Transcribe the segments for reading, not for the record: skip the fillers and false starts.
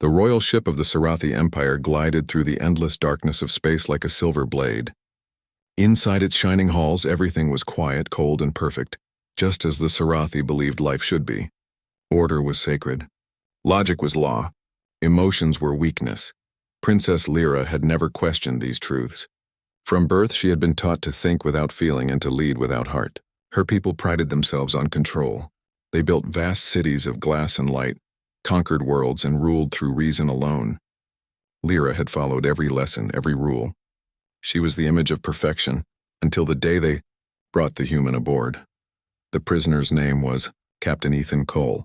The royal ship of the Sarathi Empire glided through the endless darkness of space like a silver blade. Inside its shining halls, everything was quiet, cold, and perfect, just as the Sarathi believed life should be. Order was sacred. Logic was law. Emotions were weakness. Princess Lyra had never questioned these truths. From birth, she had been taught to think without feeling and to lead without heart. Her people prided themselves on control. They built vast cities of glass and light, conquered worlds, and ruled through reason alone. Lyra had followed every lesson, every rule. She was the image of perfection, until the day they brought the human aboard. The prisoner's name was Captain Ethan Cole.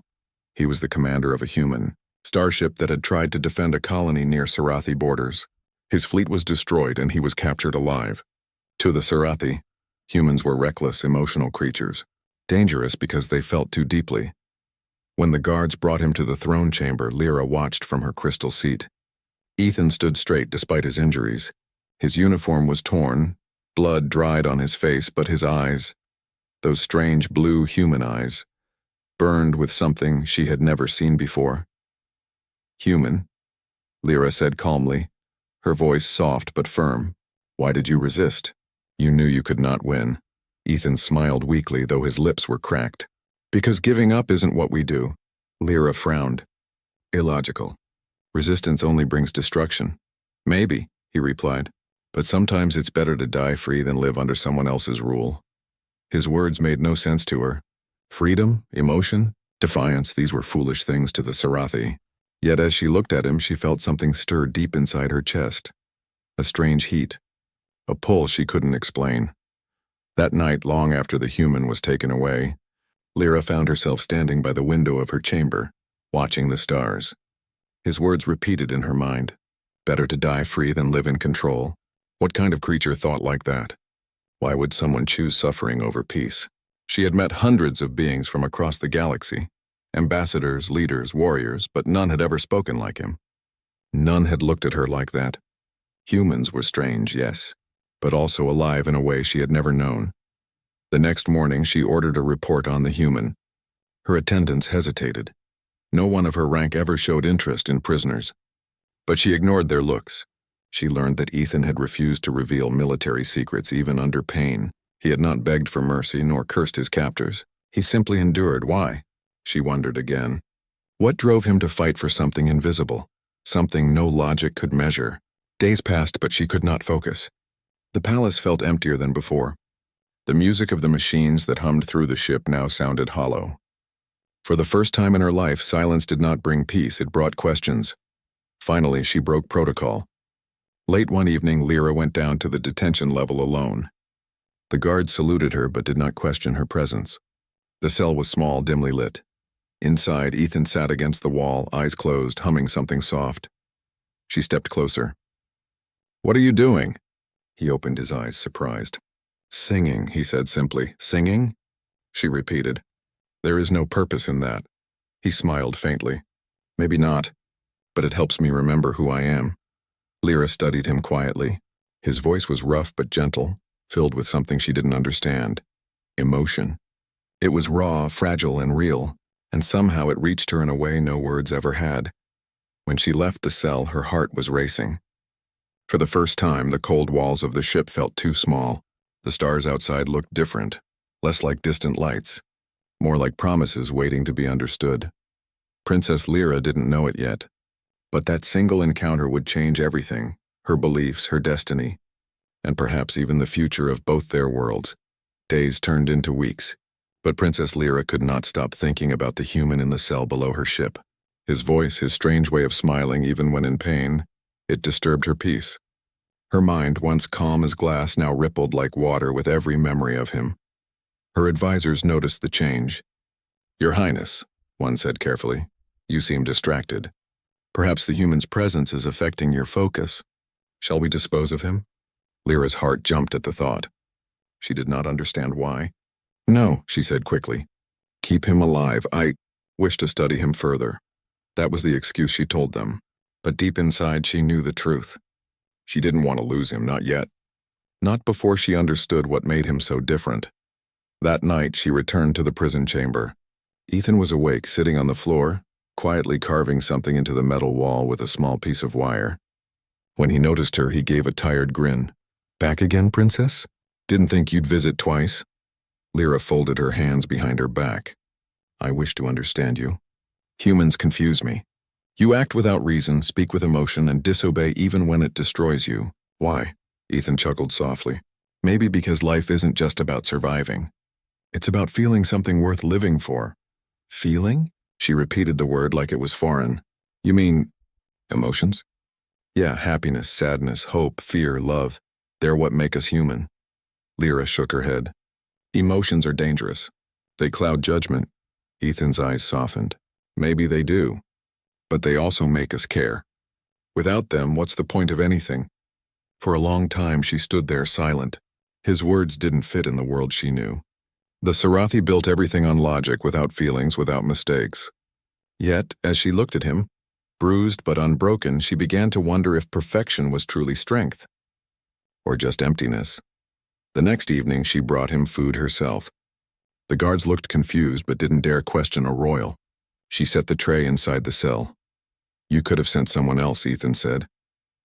He was the commander of a human starship that had tried to defend a colony near Sarathi borders. His fleet was destroyed and he was captured alive. To the Sarathi, humans were reckless, emotional creatures, dangerous because they felt too deeply. When the guards brought him to the throne chamber, Lyra watched from her crystal seat. Ethan stood straight despite his injuries. His uniform was torn, blood dried on his face, but his eyes, those strange blue human eyes, burned with something she had never seen before. "Human," Lyra said calmly, her voice soft but firm. "Why did you resist? You knew you could not win." Ethan smiled weakly, though his lips were cracked. "Because giving up isn't what we do." Lyra frowned. "Illogical. Resistance only brings destruction." "Maybe," he replied, "but sometimes it's better to die free than live under someone else's rule." His words made no sense to her. Freedom, emotion, defiance, these were foolish things to the Sarathi. Yet as she looked at him, she felt something stir deep inside her chest. A strange heat. A pull she couldn't explain. That night, long after the human was taken away, Lyra found herself standing by the window of her chamber, watching the stars. His words repeated in her mind. Better to die free than live in control. What kind of creature thought like that? Why would someone choose suffering over peace? She had met hundreds of beings from across the galaxy. Ambassadors, leaders, warriors, but none had ever spoken like him. None had looked at her like that. Humans were strange, yes, but also alive in a way she had never known. The next morning, she ordered a report on the human. Her attendants hesitated. No one of her rank ever showed interest in prisoners. But she ignored their looks. She learned that Ethan had refused to reveal military secrets even under pain. He had not begged for mercy nor cursed his captors. He simply endured. Why? She wondered again. What drove him to fight for something invisible, something no logic could measure? Days passed, but she could not focus. The palace felt emptier than before. The music of the machines that hummed through the ship now sounded hollow. For the first time in her life, silence did not bring peace, it brought questions. Finally, she broke protocol. Late one evening, Lyra went down to the detention level alone. The guards saluted her but did not question her presence. The cell was small, dimly lit. Inside, Ethan sat against the wall, eyes closed, humming something soft. She stepped closer. "What are you doing?" He opened his eyes, surprised. "Singing," he said simply. "Singing?" She repeated. "There is no purpose in that." He smiled faintly. "Maybe not, but it helps me remember who I am." Lyra studied him quietly. His voice was rough but gentle, filled with something she didn't understand. Emotion. It was raw, fragile, and real, and somehow it reached her in a way no words ever had. When she left the cell, her heart was racing. For the first time, the cold walls of the ship felt too small. The stars outside looked different, less like distant lights, more like promises waiting to be understood. Princess Lyra didn't know it yet, but that single encounter would change everything, her beliefs, her destiny, and perhaps even the future of both their worlds. Days turned into weeks, but Princess Lyra could not stop thinking about the human in the cell below her ship. His voice, his strange way of smiling even when in pain, it disturbed her peace. Her mind, once calm as glass, now rippled like water with every memory of him. Her advisors noticed the change. "Your Highness," one said carefully, "you seem distracted. Perhaps the human's presence is affecting your focus. Shall we dispose of him?" Lyra's heart jumped at the thought. She did not understand why. "No," she said quickly. "Keep him alive. I wish to study him further." That was the excuse she told them. But deep inside, she knew the truth. She didn't want to lose him, not yet. Not before she understood what made him so different. That night, she returned to the prison chamber. Ethan was awake, sitting on the floor, quietly carving something into the metal wall with a small piece of wire. When he noticed her, he gave a tired grin. "Back again, princess? Didn't think you'd visit twice." Lyra folded her hands behind her back. "I wish to understand you. Humans confuse me. You act without reason, speak with emotion, and disobey even when it destroys you. Why?" Ethan chuckled softly. "Maybe because life isn't just about surviving. It's about feeling something worth living for." "Feeling?" She repeated the word like it was foreign. "You mean emotions?" "Yeah, happiness, sadness, hope, fear, love. They're what make us human." Lyra shook her head. "Emotions are dangerous. They cloud judgment." Ethan's eyes softened. "Maybe they do. But they also make us care. Without them, what's the point of anything?" For a long time she stood there silent. His words didn't fit in the world she knew. The Sarathi built everything on logic, without feelings, without mistakes. Yet, as she looked at him, bruised but unbroken, she began to wonder if perfection was truly strength. Or just emptiness. The next evening she brought him food herself. The guards looked confused but didn't dare question a royal. She set the tray inside the cell. "You could have sent someone else," Ethan said.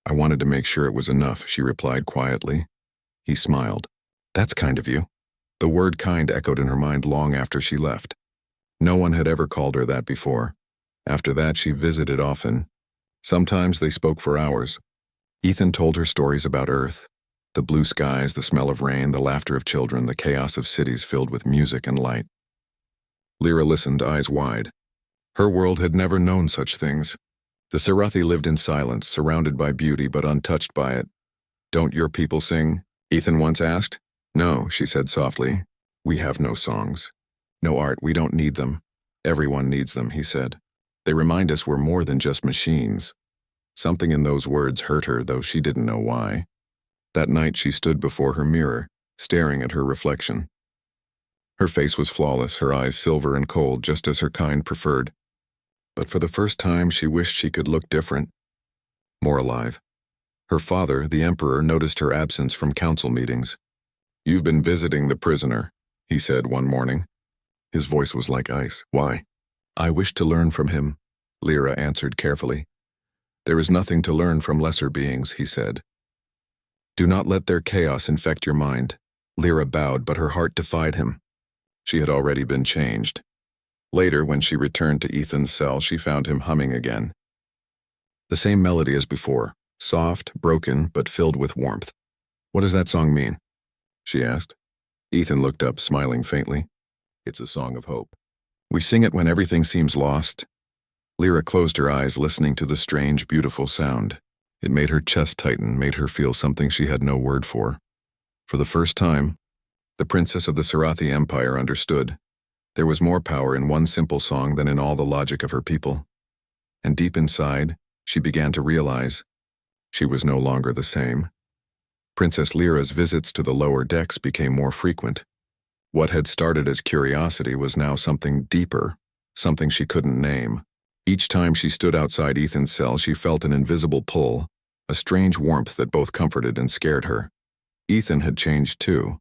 "I wanted to make sure it was enough," she replied quietly. He smiled. "That's kind of you." The word kind echoed in her mind long after she left. No one had ever called her that before. After that, she visited often. Sometimes they spoke for hours. Ethan told her stories about Earth. The blue skies, the smell of rain, the laughter of children, the chaos of cities filled with music and light. Lyra listened, eyes wide. Her world had never known such things. The Sarathi lived in silence, surrounded by beauty but untouched by it. "Don't your people sing?" Ethan once asked. "No," she said softly. "We have no songs. No art, we don't need them. Everyone needs them," he said. "They remind us we're more than just machines." Something in those words hurt her, though she didn't know why. That night she stood before her mirror, staring at her reflection. Her face was flawless, her eyes silver and cold, just as her kind preferred. But for the first time she wished she could look different, more alive. Her father, the emperor, noticed her absence from council meetings. "You've been visiting the prisoner," he said one morning. His voice was like ice. "Why?" "I wish to learn from him," Lyra answered carefully. "There is nothing to learn from lesser beings," he said. "Do not let their chaos infect your mind." Lyra bowed, but her heart defied him. She had already been changed. Later, when she returned to Ethan's cell, she found him humming again. The same melody as before, soft, broken, but filled with warmth. "What does that song mean?" she asked. Ethan looked up, smiling faintly. "It's a song of hope. We sing it when everything seems lost." Lyra closed her eyes, listening to the strange, beautiful sound. It made her chest tighten, made her feel something she had no word for. For the first time, the princess of the Sarathi Empire understood. There was more power in one simple song than in all the logic of her people. And deep inside, she began to realize she was no longer the same. Princess Lyra's visits to the lower decks became more frequent. What had started as curiosity was now something deeper, something she couldn't name. Each time she stood outside Ethan's cell, she felt an invisible pull, a strange warmth that both comforted and scared her. Ethan had changed too.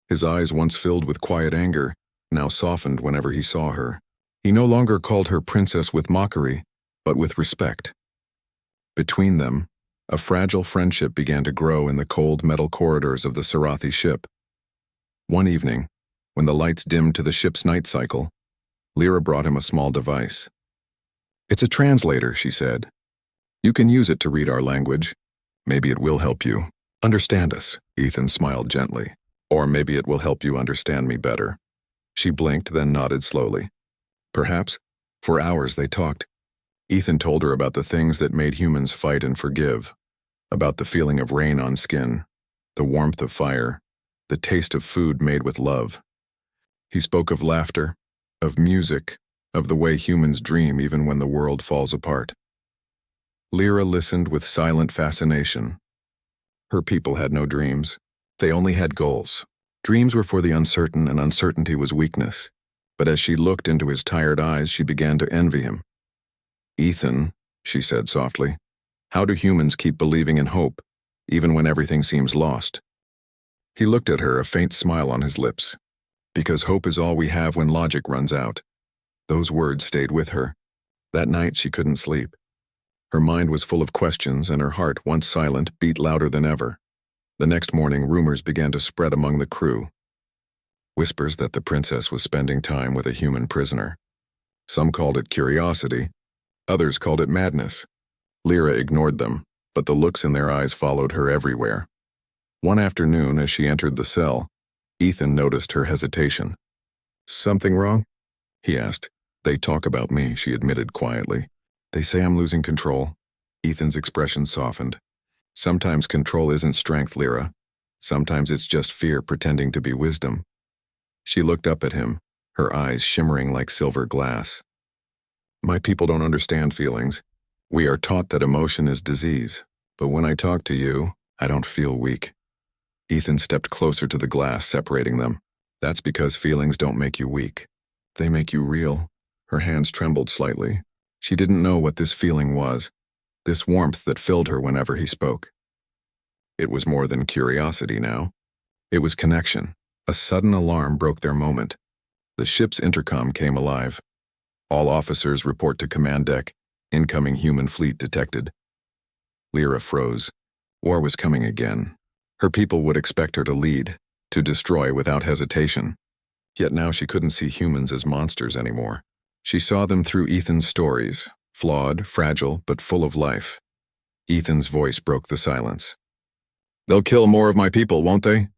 His eyes, once filled with quiet anger, now softened whenever he saw her. He no longer called her princess with mockery, but with respect. Between them, a fragile friendship began to grow in the cold metal corridors of the Sarathi ship. One evening, when the lights dimmed to the ship's night cycle, Lyra brought him a small device. "It's a translator," she said. "You can use it to read our language. Maybe it will help you understand us." Ethan smiled gently. "Or maybe it will help you understand me better." She blinked, then nodded slowly. "Perhaps." For hours they talked. Ethan told her about the things that made humans fight and forgive, about the feeling of rain on skin, the warmth of fire, the taste of food made with love. He spoke of laughter, of music, of the way humans dream even when the world falls apart. Lyra listened with silent fascination. Her people had no dreams. They only had goals. Dreams were for the uncertain, and uncertainty was weakness. But as she looked into his tired eyes, she began to envy him. "Ethan," she said softly, "how do humans keep believing in hope, even when everything seems lost?" He looked at her, a faint smile on his lips. "Because hope is all we have when logic runs out." Those words stayed with her. That night she couldn't sleep. Her mind was full of questions and her heart, once silent, beat louder than ever. The next morning, rumors began to spread among the crew. Whispers that the princess was spending time with a human prisoner. Some called it curiosity, others called it madness. Lyra ignored them, but the looks in their eyes followed her everywhere. One afternoon, as she entered the cell, Ethan noticed her hesitation. "Something wrong?" he asked. "They talk about me," she admitted quietly. "They say I'm losing control." Ethan's expression softened. "Sometimes control isn't strength, Lyra. Sometimes it's just fear pretending to be wisdom." She looked up at him, her eyes shimmering like silver glass. "My people don't understand feelings. We are taught that emotion is disease, but when I talk to you, I don't feel weak." Ethan stepped closer to the glass, separating them. "That's because feelings don't make you weak. They make you real." Her hands trembled slightly. She didn't know what this feeling was, this warmth that filled her whenever he spoke. It was more than curiosity now. It was connection. A sudden alarm broke their moment. The ship's intercom came alive. "All officers report to command deck. Incoming human fleet detected." Lyra froze. War was coming again. Her people would expect her to lead, to destroy without hesitation. Yet now she couldn't see humans as monsters anymore. She saw them through Ethan's stories, flawed, fragile, but full of life. Ethan's voice broke the silence. "They'll kill more of my people, won't they?"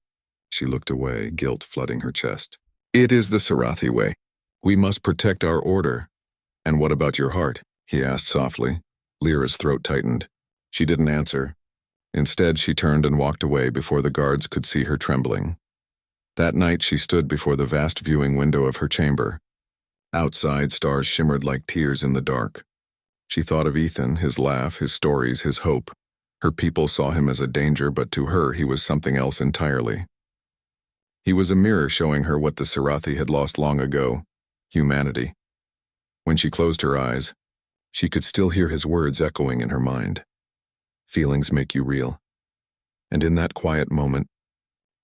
She looked away, guilt flooding her chest. "It is the Sarathi way. We must protect our order." "And what about your heart?" he asked softly. Lyra's throat tightened. She didn't answer. Instead, she turned and walked away before the guards could see her trembling. That night, she stood before the vast viewing window of her chamber. Outside, stars shimmered like tears in the dark. She thought of Ethan, his laugh, his stories, his hope. Her people saw him as a danger, but to her, he was something else entirely. He was a mirror showing her what the Sarathi had lost long ago: humanity. When she closed her eyes, she could still hear his words echoing in her mind. "Feelings make you real." And in that quiet moment,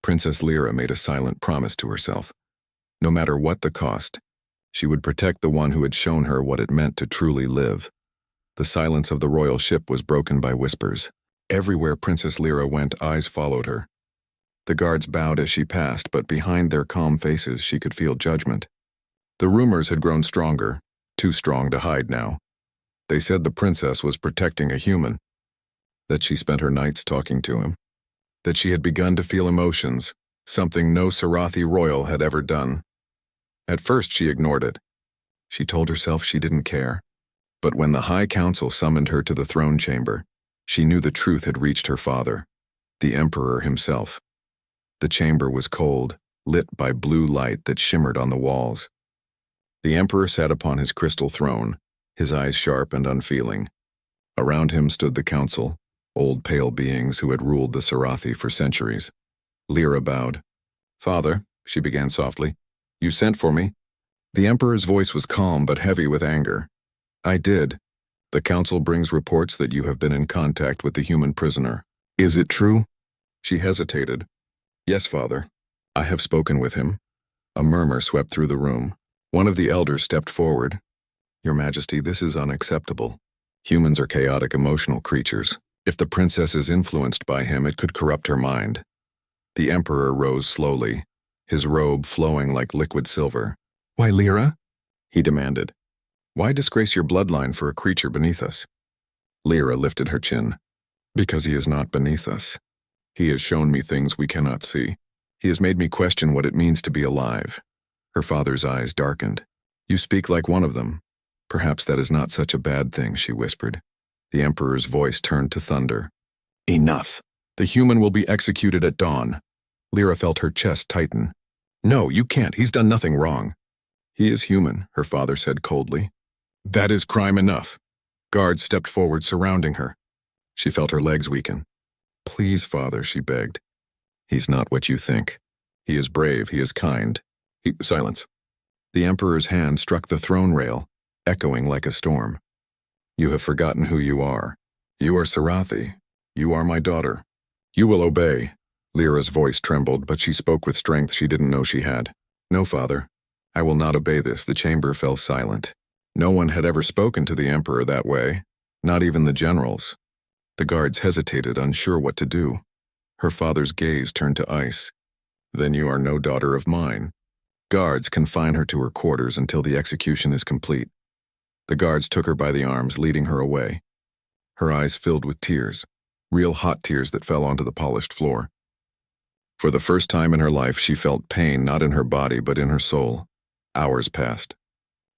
Princess Lyra made a silent promise to herself. No matter what the cost, she would protect the one who had shown her what it meant to truly live. The silence of the royal ship was broken by whispers. Everywhere Princess Lyra went, eyes followed her. The guards bowed as she passed, but behind their calm faces she could feel judgment. The rumors had grown stronger, too strong to hide now. They said the princess was protecting a human, that she spent her nights talking to him, that she had begun to feel emotions, something no Sarathi royal had ever done. At first she ignored it. She told herself she didn't care. But when the High Council summoned her to the throne chamber, she knew the truth had reached her father, the Emperor himself. The chamber was cold, lit by blue light that shimmered on the walls. The Emperor sat upon his crystal throne, his eyes sharp and unfeeling. Around him stood the council, old pale beings who had ruled the Sarathi for centuries. Lyra bowed. "Father," she began softly, "you sent for me." The Emperor's voice was calm but heavy with anger. "I did. The council brings reports that you have been in contact with the human prisoner. Is it true?" She hesitated. "Yes, father. I have spoken with him." A murmur swept through the room. One of the elders stepped forward. "Your Majesty, this is unacceptable. Humans are chaotic, emotional creatures. If the princess is influenced by him, it could corrupt her mind." The Emperor rose slowly, his robe flowing like liquid silver. "Why, Lyra?" he demanded. "Why disgrace your bloodline for a creature beneath us?" Lyra lifted her chin. "Because he is not beneath us. He has shown me things we cannot see. He has made me question what it means to be alive." Her father's eyes darkened. "You speak like one of them. Perhaps that is not such a bad thing," she whispered. The Emperor's voice turned to thunder. "Enough! The human will be executed at dawn." Lyra felt her chest tighten. "No, you can't. He's done nothing wrong." "He is human," her father said coldly. "That is crime enough." Guards stepped forward, surrounding her. She felt her legs weaken. "Please, father," she begged. "He's not what you think. He is brave, he is kind." Silence. The Emperor's hand struck the throne rail, echoing like a storm. "You have forgotten who you are. You are Sarathi. You are my daughter. You will obey." Lyra's voice trembled, but she spoke with strength she didn't know she had. "No, father. I will not obey this." The chamber fell silent. No one had ever spoken to the Emperor that way, not even the generals. The guards hesitated, unsure what to do. Her father's gaze turned to ice. "Then you are no daughter of mine." Guards confine her to her quarters until the execution is complete. The guards took her by the arms, leading her away. Her eyes filled with tears, real hot tears that fell onto the polished floor. For the first time in her life, she felt pain not in her body but in her soul. Hours passed.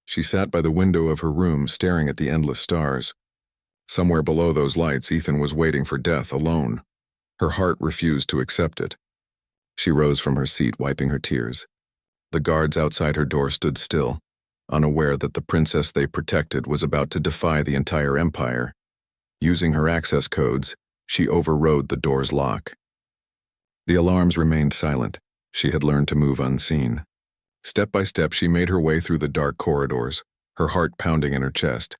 She sat by the window of her room, staring at the endless stars. Somewhere below those lights, Ethan was waiting for death alone. Her heart refused to accept it. She rose from her seat, wiping her tears. The guards outside her door stood still, unaware that the princess they protected was about to defy the entire empire. Using her access codes, she overrode the door's lock. The alarms remained silent. She had learned to move unseen. Step by step, she made her way through the dark corridors, her heart pounding in her chest.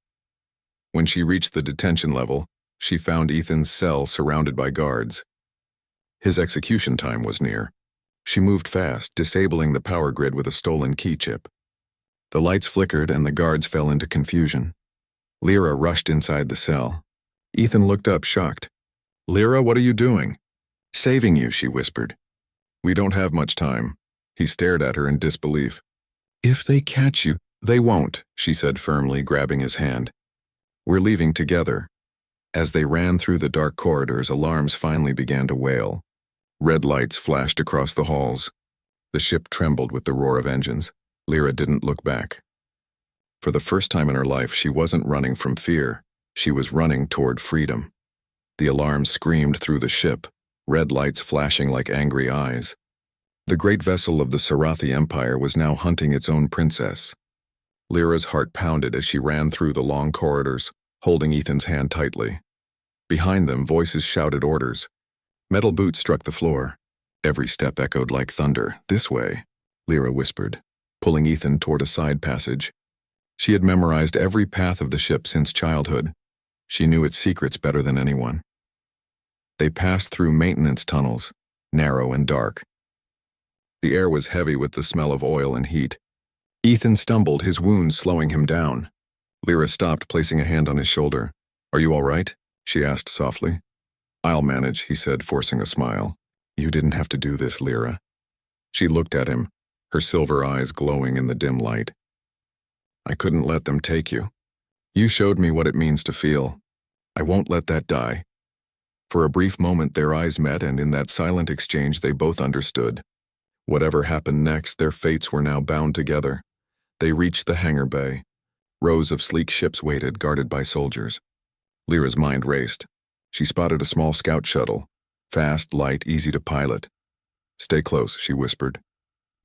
When she reached the detention level, she found Ethan's cell surrounded by guards. His execution time was near. She moved fast, disabling the power grid with a stolen key chip. The lights flickered and the guards fell into confusion. Lyra rushed inside the cell. Ethan looked up, shocked. "Lyra, what are you doing?" "Saving you," she whispered. "We don't have much time." He stared at her in disbelief. "If they catch you—" "They won't," she said firmly, grabbing his hand. "We're leaving together." As they ran through the dark corridors, alarms finally began to wail. Red lights flashed across the halls. The ship trembled with the roar of engines. Lyra didn't look back. For the first time in her life, she wasn't running from fear. She was running toward freedom. The alarms screamed through the ship, red lights flashing like angry eyes. The great vessel of the Sarathi Empire was now hunting its own princess. Lyra's heart pounded as she ran through the long corridors, holding Ethan's hand tightly. Behind them, voices shouted orders. Metal boots struck the floor. Every step echoed like thunder. "This way," Lyra whispered, pulling Ethan toward a side passage. She had memorized every path of the ship since childhood. She knew its secrets better than anyone. They passed through maintenance tunnels, narrow and dark. The air was heavy with the smell of oil and heat. Ethan stumbled, his wounds slowing him down. Lyra stopped, placing a hand on his shoulder. "Are you all right?" she asked softly. "I'll manage," he said, forcing a smile. "You didn't have to do this, Lyra." She looked at him, her silver eyes glowing in the dim light. "I couldn't let them take you. You showed me what it means to feel. I won't let that die." For a brief moment their eyes met, and in that silent exchange they both understood. Whatever happened next, their fates were now bound together. They reached the hangar bay. Rows of sleek ships waited, guarded by soldiers. Lyra's mind raced. She spotted a small scout shuttle. Fast, light, easy to pilot. "Stay close," she whispered.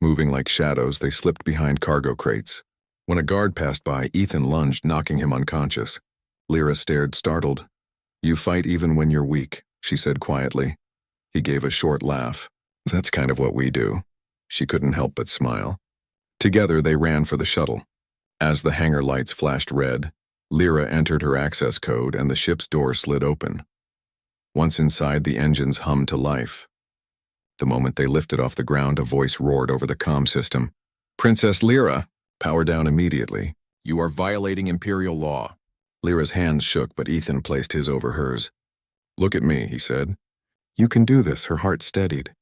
Moving like shadows, they slipped behind cargo crates. When a guard passed by, Ethan lunged, knocking him unconscious. Lyra stared, startled. "You fight even when you're weak," she said quietly. He gave a short laugh. "That's kind of what we do." She couldn't help but smile. Together they ran for the shuttle. As the hangar lights flashed red, Lyra entered her access code and the ship's door slid open. Once inside, the engines hummed to life. The moment they lifted off the ground, a voice roared over the comm system. "Princess Lyra, power down immediately. You are violating Imperial law." Lyra's hands shook, but Ethan placed his over hers. "Look at me," he said. "You can do this." Her heart steadied.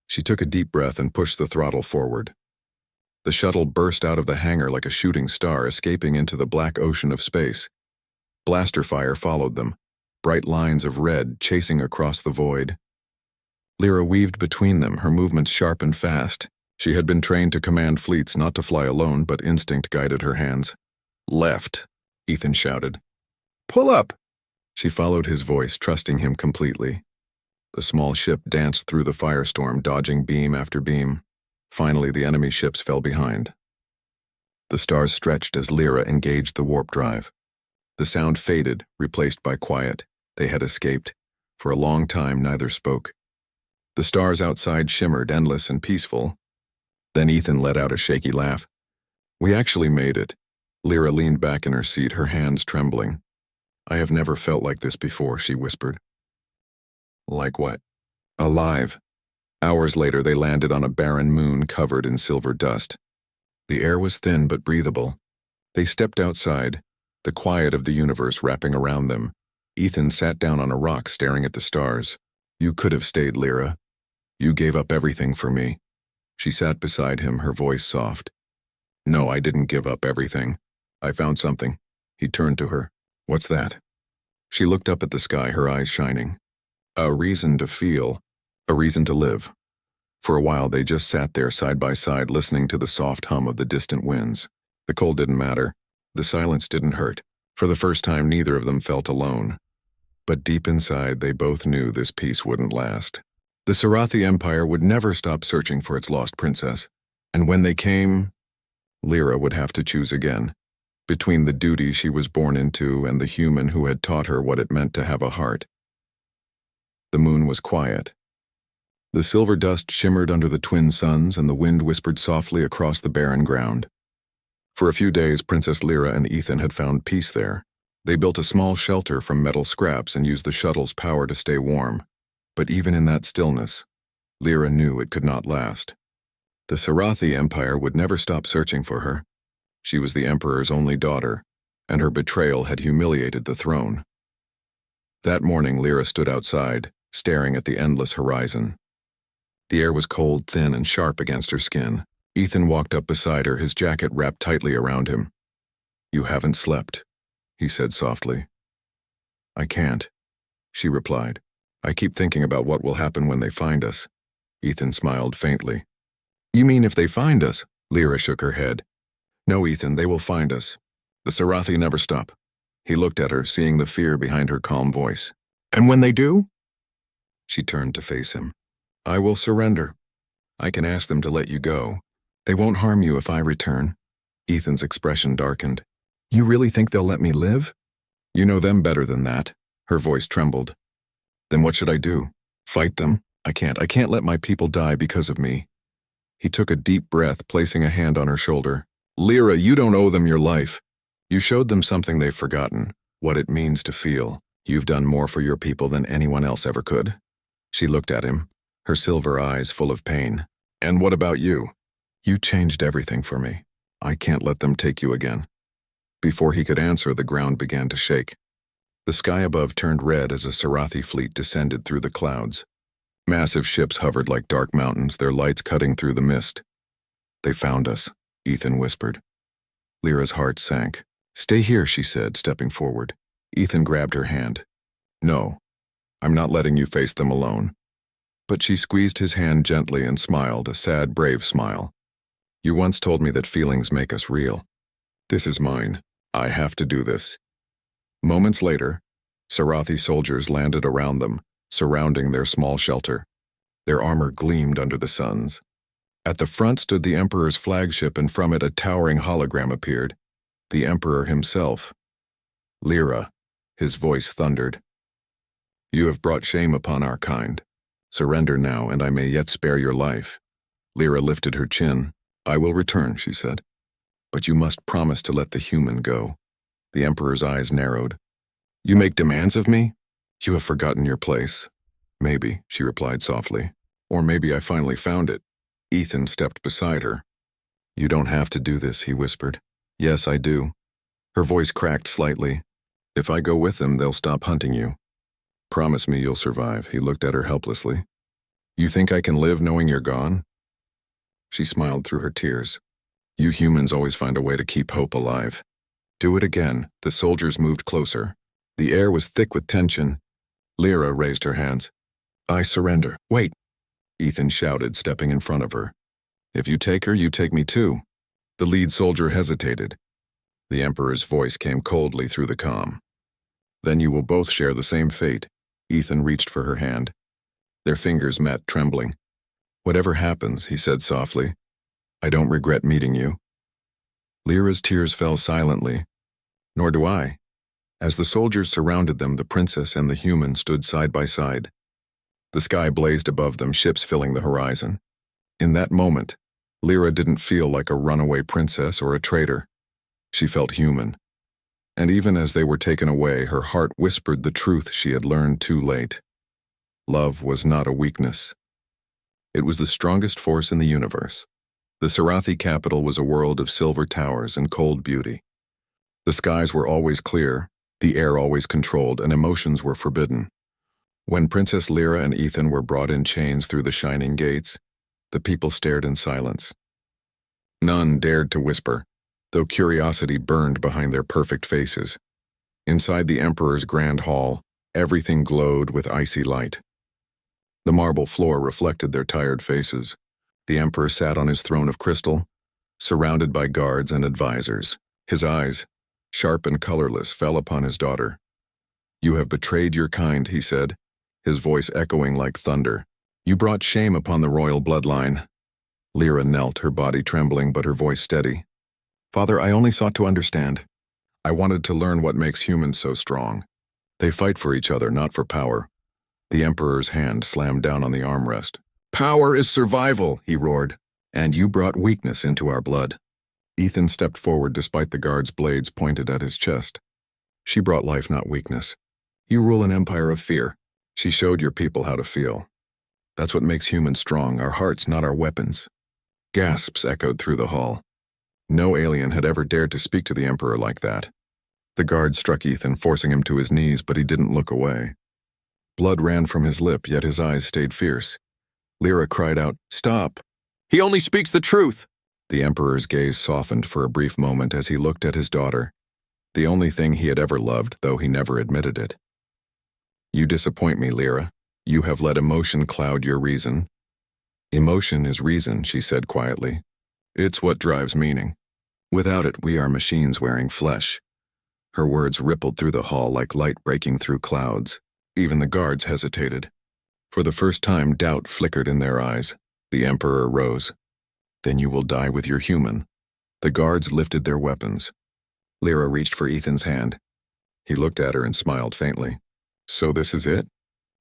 She took a deep breath and pushed the throttle forward. The shuttle burst out of the hangar like a shooting star, escaping into the black ocean of space. Blaster fire followed them, bright lines of red chasing across the void. Lyra weaved between them, her movements sharp and fast. She had been trained to command fleets, not to fly alone, but instinct guided her hands. "Left," Ethan shouted. "Pull up!" She followed his voice, trusting him completely. The small ship danced through the firestorm, dodging beam after beam. Finally, the enemy ships fell behind. The stars stretched as Lyra engaged the warp drive. The sound faded, replaced by quiet. They had escaped. For a long time, neither spoke. The stars outside shimmered, endless and peaceful. Then Ethan let out a shaky laugh. "We actually made it." Lyra leaned back in her seat, her hands trembling. "I have never felt like this before," she whispered. "Like what?" "Alive." Hours later, they landed on a barren moon covered in silver dust. The air was thin but breathable. They stepped outside, the quiet of the universe wrapping around them. Ethan sat down on a rock staring at the stars. You could have stayed, Lyra. You gave up everything for me. She sat beside him, her voice soft. No, I didn't give up everything. I found something. He turned to her. What's that? She looked up at the sky, her eyes shining. A reason to feel, a reason to live. For a while they just sat there side by side, listening to the soft hum of the distant winds. The cold didn't matter. The silence didn't hurt. For the first time, neither of them felt alone. But deep inside, they both knew this peace wouldn't last. The Sarathi Empire would never stop searching for its lost princess. And when they came, Lyra would have to choose again. Between the duty she was born into and the human who had taught her what it meant to have a heart. The moon was quiet. The silver dust shimmered under the twin suns, and the wind whispered softly across the barren ground. For a few days, Princess Lyra and Ethan had found peace there. They built a small shelter from metal scraps and used the shuttle's power to stay warm. But even in that stillness, Lyra knew it could not last. The Sarathi Empire would never stop searching for her. She was the Emperor's only daughter, and her betrayal had humiliated the throne. That morning, Lyra stood outside, staring at the endless horizon. The air was cold, thin, and sharp against her skin. Ethan walked up beside her, his jacket wrapped tightly around him. You haven't slept, he said softly. I can't, she replied. I keep thinking about what will happen when they find us. Ethan smiled faintly. You mean if they find us? Lyra shook her head. No, Ethan, they will find us. The Sarathi never stop. He looked at her, seeing the fear behind her calm voice. And when they do? She turned to face him. I will surrender. I can ask them to let you go. They won't harm you if I return. Ethan's expression darkened. You really think they'll let me live? You know them better than that. Her voice trembled. Then what should I do? Fight them? I can't let my people die because of me. He took a deep breath, placing a hand on her shoulder. Lyra, you don't owe them your life. You showed them something they've forgotten, what it means to feel. You've done more for your people than anyone else ever could. She looked at him, her silver eyes full of pain. And what about you? You changed everything for me. I can't let them take you again. Before he could answer, the ground began to shake. The sky above turned red as a Sarathi fleet descended through the clouds. Massive ships hovered like dark mountains, their lights cutting through the mist. They found us, Ethan whispered. Lyra's heart sank. Stay here, she said, stepping forward. Ethan grabbed her hand. No, I'm not letting you face them alone. But she squeezed his hand gently and smiled, a sad, brave smile. You once told me that feelings make us real. This is mine. I have to do this. Moments later, Sarathi soldiers landed around them, surrounding their small shelter. Their armor gleamed under the suns. At the front stood the Emperor's flagship, and from it a towering hologram appeared. The Emperor himself. Lyra, his voice thundered. You have brought shame upon our kind. Surrender now, and I may yet spare your life. Lyra lifted her chin. I will return, she said. But you must promise to let the human go. The Emperor's eyes narrowed. You make demands of me? You have forgotten your place. Maybe, she replied softly. Or maybe I finally found it. Ethan stepped beside her. You don't have to do this, he whispered. Yes, I do. Her voice cracked slightly. If I go with them, they'll stop hunting you. Promise me you'll survive, he looked at her helplessly. You think I can live knowing you're gone? She smiled through her tears. You humans always find a way to keep hope alive. Do it again. The soldiers moved closer. The air was thick with tension. Lyra raised her hands. I surrender. Wait, Ethan shouted, stepping in front of her. If you take her, you take me too. The lead soldier hesitated. The Emperor's voice came coldly through the comm. Then you will both share the same fate. Ethan reached for her hand. Their fingers met, trembling. Whatever happens, he said softly, I don't regret meeting you. Lyra's tears fell silently. Nor do I. As the soldiers surrounded them, the princess and the human stood side by side. The sky blazed above them, ships filling the horizon. In that moment, Lyra didn't feel like a runaway princess or a traitor. She felt human. And even as they were taken away, her heart whispered the truth she had learned too late. Love was not a weakness. It was the strongest force in the universe. The Sarathi capital was a world of silver towers and cold beauty. The skies were always clear, the air always controlled, and emotions were forbidden. When Princess Lyra and Ethan were brought in chains through the shining gates, the people stared in silence. None dared to whisper, though curiosity burned behind their perfect faces. Inside the Emperor's grand hall, everything glowed with icy light. The marble floor reflected their tired faces. The Emperor sat on his throne of crystal, surrounded by guards and advisors. His eyes, sharp and colorless, fell upon his daughter. "You have betrayed your kind," he said, his voice echoing like thunder. "You brought shame upon the royal bloodline." Lyra knelt, her body trembling but her voice steady. "Father, I only sought to understand. I wanted to learn what makes humans so strong. They fight for each other, not for power." The Emperor's hand slammed down on the armrest. "Power is survival," he roared, "and you brought weakness into our blood." Ethan stepped forward despite the guard's blades pointed at his chest. "She brought life, not weakness. You rule an empire of fear. She showed your people how to feel. That's what makes humans strong, our hearts, not our weapons." Gasps echoed through the hall. No alien had ever dared to speak to the Emperor like that. The guard struck Ethan, forcing him to his knees, but he didn't look away. Blood ran from his lip, yet his eyes stayed fierce. Lyra cried out, "Stop! He only speaks the truth!" The Emperor's gaze softened for a brief moment as he looked at his daughter, the only thing he had ever loved, though he never admitted it. "You disappoint me, Lyra. You have let emotion cloud your reason." "Emotion is reason," she said quietly. "It's what drives meaning. Without it, we are machines wearing flesh." Her words rippled through the hall like light breaking through clouds. Even the guards hesitated. For the first time, doubt flickered in their eyes. The Emperor rose. "Then you will die with your human." The guards lifted their weapons. Lyra reached for Ethan's hand. He looked at her and smiled faintly. "So this is it?"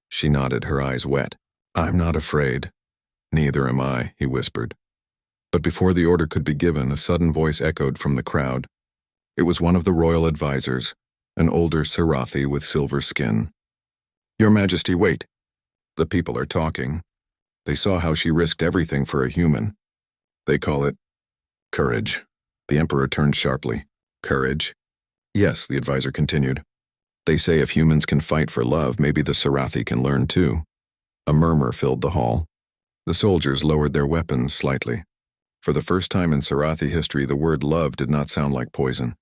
She nodded, her eyes wet. "I'm not afraid." "Neither am I," he whispered. But before the order could be given, a sudden voice echoed from the crowd. It was one of the royal advisors, an older Sarathi with silver skin. "Your Majesty, wait. The people are talking. They saw how she risked everything for a human. They call it courage." The Emperor turned sharply. "Courage?" "Yes," the advisor continued. "They say if humans can fight for love, maybe the Sarathi can learn too." A murmur filled the hall. The soldiers lowered their weapons slightly. For the first time in Sarathi history, the word love did not sound like poison.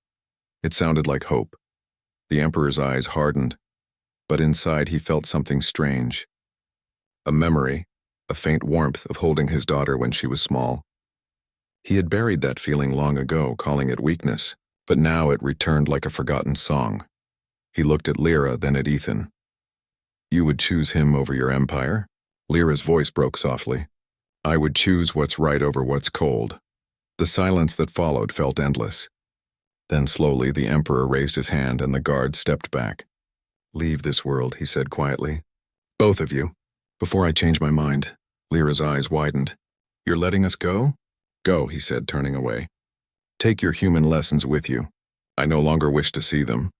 It sounded like hope. The Emperor's eyes hardened, but inside he felt something strange. A memory, a faint warmth of holding his daughter when she was small. He had buried that feeling long ago, calling it weakness, but now it returned like a forgotten song. He looked at Lyra, then at Ethan. "You would choose him over your empire?" Lyra's voice broke softly. "I would choose what's right over what's cold." The silence that followed felt endless. Then slowly the Emperor raised his hand and the guard stepped back. "Leave this world," he said quietly. "Both of you. Before I change my mind." Lyra's eyes widened. "You're letting us go?" "Go," he said, turning away. "Take your human lessons with you. I no longer wish to see them."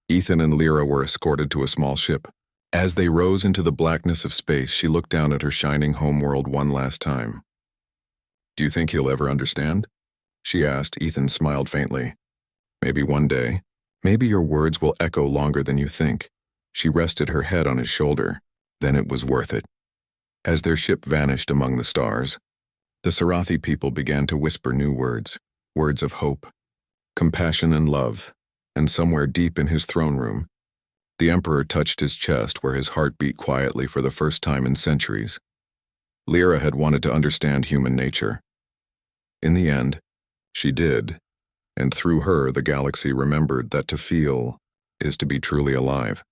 Ethan and Lyra were escorted to a small ship. As they rose into the blackness of space, she looked down at her shining homeworld one last time. "Do you think he'll ever understand?" she asked. Ethan smiled faintly. "Maybe one day. Maybe your words will echo longer than you think." She rested her head on his shoulder. Then it was worth it. As their ship vanished among the stars, the Sarathi people began to whisper new words, words of hope, compassion and love, and somewhere deep in his throne room, the Emperor touched his chest where his heart beat quietly for the first time in centuries. Lyra had wanted to understand human nature. In the end, she did, and through her the galaxy remembered that to feel is to be truly alive.